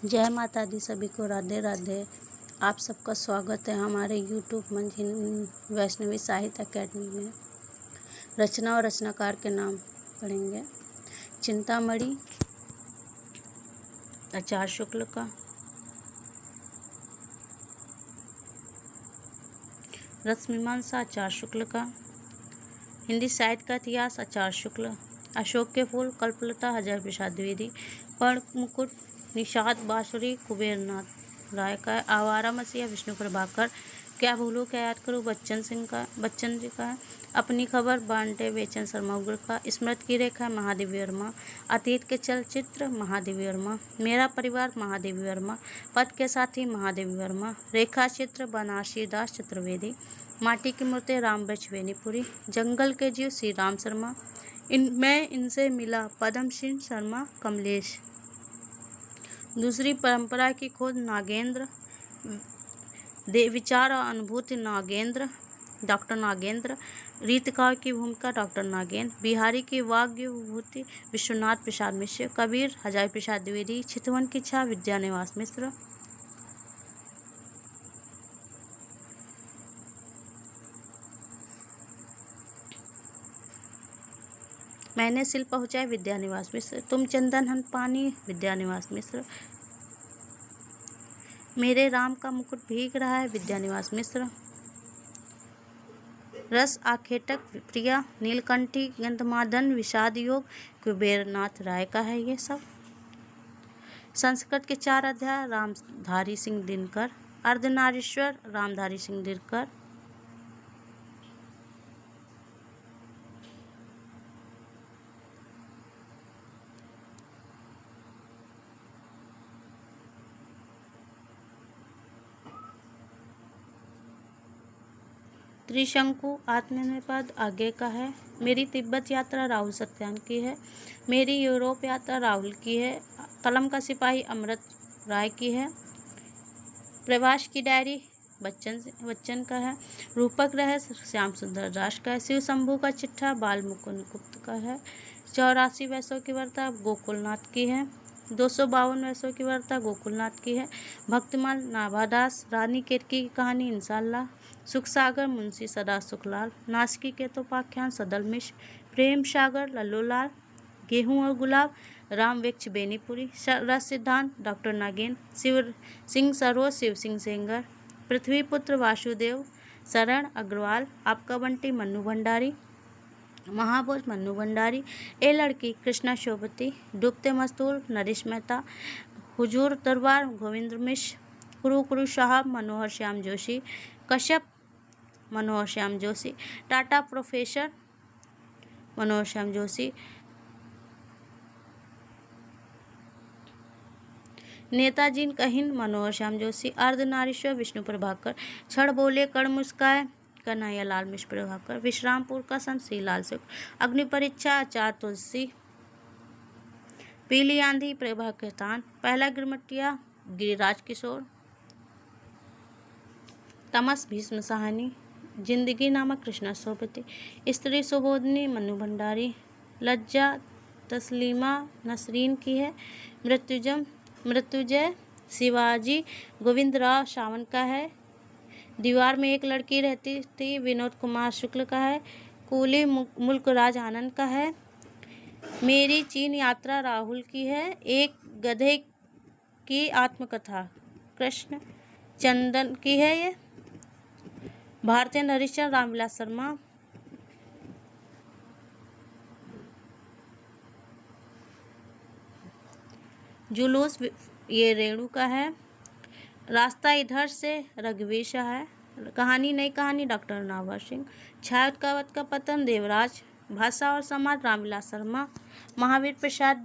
जय माता दी, सभी को राधे राधे। आप सबका स्वागत है हमारे यूट्यूब मंच वैष्णवी साहित्य अकेडमी में। रचना और रचनाकार के नाम पढ़ेंगे। चिंतामणि आचार्य शुक्ल का, रसमीमांसा आचार्य शुक्ल का, हिंदी साहित्य का इतिहास आचार्य शुक्ल, अशोक के फूल कल्पलता हजारी प्रसाद द्विवेदी, पर्ण मुकुट निषाद बांसुरी कुबेरनाथ राय का, आवारा मसीहा विष्णु प्रभाकर, क्या भूलूं क्या याद करूं बच्चन जी का है, अपनी खबर बांटे बेचन शर्मा उग्र का, स्मृति की रेखा महादेवी वर्मा, अतीत के चलचित्र महादेवी वर्मा, मेरा परिवार महादेवी वर्मा, पद के साथी महादेवी वर्मा, रेखा चित्र बनारसी दास चतुर्वेदी, माटी की मूर्ति राम वृक्ष बेनीपुरी, जंगल के जीव श्री राम शर्मा, मैं इनसे मिला पद्म सिंह शर्मा कमलेश, दूसरी परंपरा की खोज नागेंद्र, विचार और अनुभूति नागेंद्र डॉक्टर नागेंद्र, रीतकाल की भूमिका डॉक्टर नागेंद्र, बिहारी की वाग्य विभूति विश्वनाथ प्रसाद मिश्र, कबीर हजारी प्रसाद द्विवेदी, चितवन की छाया विद्यानिवास मिश्र, मैंने सिल पहुँचाए विद्यानिवास मिश्र, तुम चंदन हन पानी विद्यानिवास मिश्र, मेरे राम का मुकुट भीग रहा है विद्यानिवास मिश्र, रस आखेटक प्रिया नीलकंठी गंधमादन विषाद योग कुबेरनाथ राय का है ये सब। संस्कृत के 4 अध्याय रामधारी सिंह दिनकर, अर्धनारीश्वर रामधारी सिंह दिनकर, त्रिशंकु आत्मनिर्भर आगे का है, मेरी तिब्बत यात्रा राहुल सत्यान की है, मेरी यूरोप यात्रा राहुल की है, कलम का सिपाही अमृत राय की है, प्रवास की डायरी बच्चन का है, रूपक रहस्य श्याम सुंदर दास का है, शिव शंभू का चिट्ठा बाल मुकुंद गुप्त का है, 84 वैसों की वार्ता गोकुलनाथ की है, 252 वैसों की वार्ता गोकुलनाथ की है, भक्तमाल नाभादास, रानी केतकी की कहानी इंशाल्लाह, सुख सागर मुंशी सदा सुखलाल, नासिकी के तोपाख्यान सदल मिश्र, प्रेम सागर लल्लूलाल, गेहूं और गुलाब राम वृक्ष बेनीपुरी, रस सिद्धांत डॉक्टर नागेंद्र, शिव सिंह सरोज शिव सिंह सेंगर, पृथ्वी पुत्र वासुदेव, शरण अग्रवाल, आपका बंटी मन्नू भंडारी, महाभोज मन्नू भंडारी, ए लड़की कृष्णा शोभती, डूबते मस्तूर नरेश मेहता, हुजूर दरबार गोविंद मिश्र, कुरु कुरु साहब मनोहर श्याम जोशी, कश्यप मनोहर श्याम जोशी, टाटा प्रोफेसर मनोहर श्याम जोशी, नेताजी कहिन मनोहर श्याम जोशी, अर्धनारीश्वर विष्णु प्रभाकर, क्षण बोले कण मुस्काए कन्हैया लाल मिश्र प्रभाकर, विश्रामपुर का संत श्री लाल सुख, अग्नि परीक्षा आचार्य तुलसी, पीली आंधी प्रभाकतान, पहला गिरमटिया गिरिराज किशोर, तमस भीष्म साहनी, जिंदगी नामक कृष्णा सोबती, स्त्री सुबोधनी मनु भंडारी, लज्जा तस्लीमा नसरीन की है, मृत्युंजय शिवाजी गोविंदराव सावन का है, दीवार में एक लड़की रहती थी विनोद कुमार शुक्ल का है, कूली मुल्क राज आनंद का है, मेरी चीन यात्रा राहुल की है, एक गधे की आत्मकथा कृष्ण चंदन की है ये, भारतीय नरेशन रामविलास शर्मा, जुलूस ये रेणु का है, रास्ता इधर से रघुवीर शाह है, कहानी नई कहानी डॉक्टर नावर सिंह, छायावत का पतन देवराज, भाषा और समाज रामविलास शर्मा, महावीर प्रसाद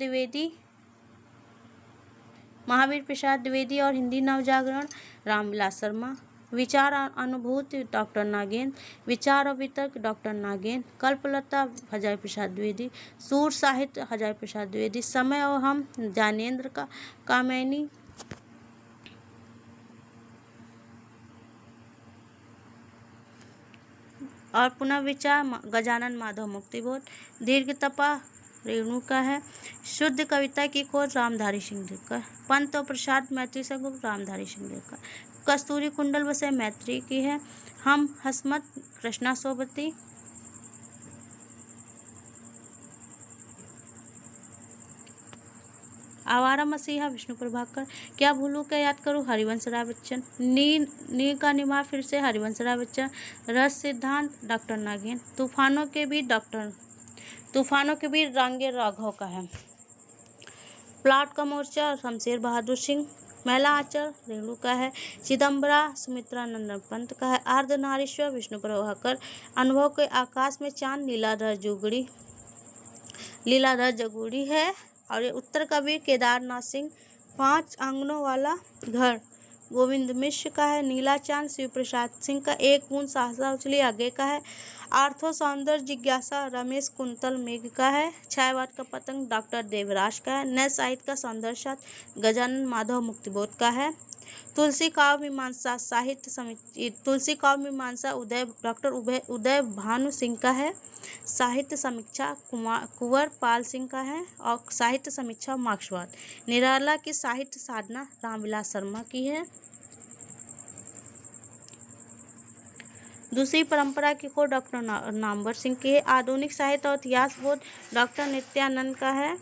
द्विवेदी और हिंदी नवजागरण रामविलास शर्मा, विचार और अनुभूति डॉक्टर नागेंद्र, विचार और वितर्क डॉक्टर नागेंद्र, कल्पलता हजारी प्रसाद द्विवेदी, सूर साहित्य हजारी प्रसाद द्विवेदी, समय और हम ज्ञानेंद्र का कामैनी, और पुनः विचार गजानन माधव मुक्तिबोध, दीर्घ तपा रेणु का है। शुद्ध कविता की खोज रामधारी सिंह दिनकर। पंत और प्रसाद मैत्री संगम रामधारी सिंह दिनकर। कस्तूरी कुंडल वसय मैत्री की है। हम हसमत कृष्णा सोबती। आवारा मसीहा विष्णु प्रभाकर। क्या भूलूं क्या याद करूं हरिवंश राय बच्चन। नी का निमार फिर से हरिवंश राय बच्चन। रस सिद्धांत डॉक्टर नागेन। तूफानों के बीच रांगे राघव का है। प्लाट का मोर्चा शमशेर बहादुर सिंह। महिला आंचल रेणु का है। चिदम्बरा सुमित्रा नंदन पंत का है। अर्धनारीश्वर विष्णु प्रभाकर। अनुभव के आकाश में चांद लीलाधर जगूड़ी है। और ये उत्तर कवि केदारनाथ सिंह। 5 आंगनों वाला घर गोविंद मिश्र का है। नीला चांद शिव प्रसाद सिंह का। एक बूंद सहसा उछली आगे का है। आर्थो सौंदर्य जिज्ञासा रमेश कुंतल मेघ का है। छायावाद का पतंग डॉक्टर देवराज का है। नए साहित्य का सौंदर्य साथ गजानन माधव मुक्तिबोध का है। तुलसी काव्य मीमांसा डॉक्टर उदय भानु सिंह का है। साहित्य समीक्षा कुंवर पाल सिंह का है। और साहित्य समीक्षा मार्क्सवाद। निराला की साहित्य साधना रामविलास शर्मा की है। दूसरी परंपरा की खोज डॉक्टर नामवर सिंह की है। आधुनिक साहित्य और इतिहास बोध डॉक्टर नित्यानंद का है।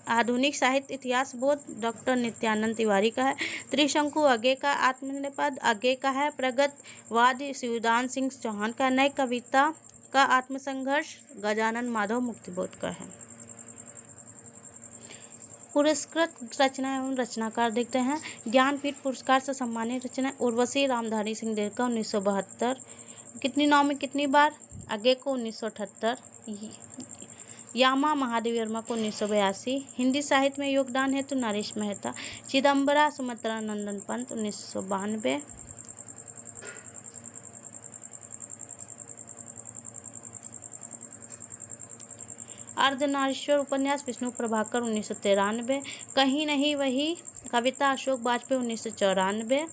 आधुनिक साहित्य इतिहास बोध डॉक्टर नित्यानंद तिवारी का है। त्रिशंकु आगे का। आत्मनिपद आगे का है। प्रगतवादी शिवदान सिंह चौहान का। नई कविता का आत्मसंघर्ष गजानन माधव मुक्तिबोध का है। पुरस्कृत रचना एवं रचनाकार देखते हैं। ज्ञानपीठ पुरस्कार से सम्मानित रचना उर्वशी रामधारी सिंह दिनकर 1972। कितनी नौ में कितनी बार आगे को 1978। यामा महादेव वर्मा को 1982। हिंदी साहित्य में योगदान है तो नरेश मेहता। चिदम्बरा सुमित्रा नंदन पंत 1992। अर्धनारीश्वर उपन्यास विष्णु प्रभाकर 1993। कहीं नहीं वही कविता अशोक वाजपेयी 1994।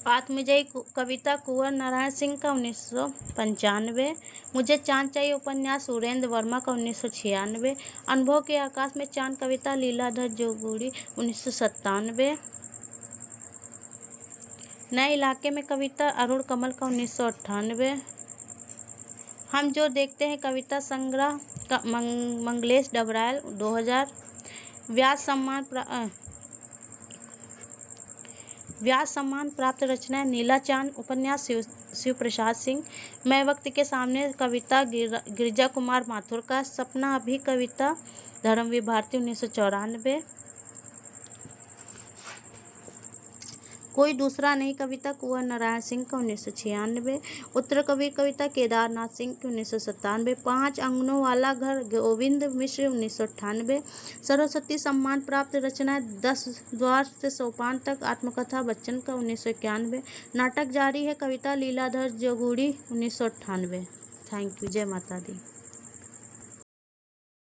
आत्मजयी कविता कुंवर नारायण सिंह का 1995। मुझे चांद चाहिए उपन्यास सुरेंद्र वर्मा का 1996। अनुभव के आकाश में चांद कविता लीलाधर जगूड़ी 1997। नए इलाके में कविता अरुण कमल का 1998। हम जो देखते हैं कविता संग्रह का मंगलेश डबरायल 2000। व्यास सम्मान प्राप्त रचना नीला चांद उपन्यास शिव प्रसाद सिंह। मैं वक्त के सामने कविता गिरिजा कुमार माथुर का। सपना अभी कविता धर्मवीर भारती 1994। कोई दूसरा नहीं कविता कुंवर नारायण सिंह का 1996। उत्तर कवि कविता केदारनाथ सिंह की 1997। 5 आंगनों वाला घर गोविंद मिश्र 1998। सरस्वती सम्मान प्राप्त रचना 10 द्वार से सोपान तक आत्मकथा बच्चन का 1991। नाटक जारी है कविता लीलाधर जगूड़ी 1998। Thank you. जय माता दी।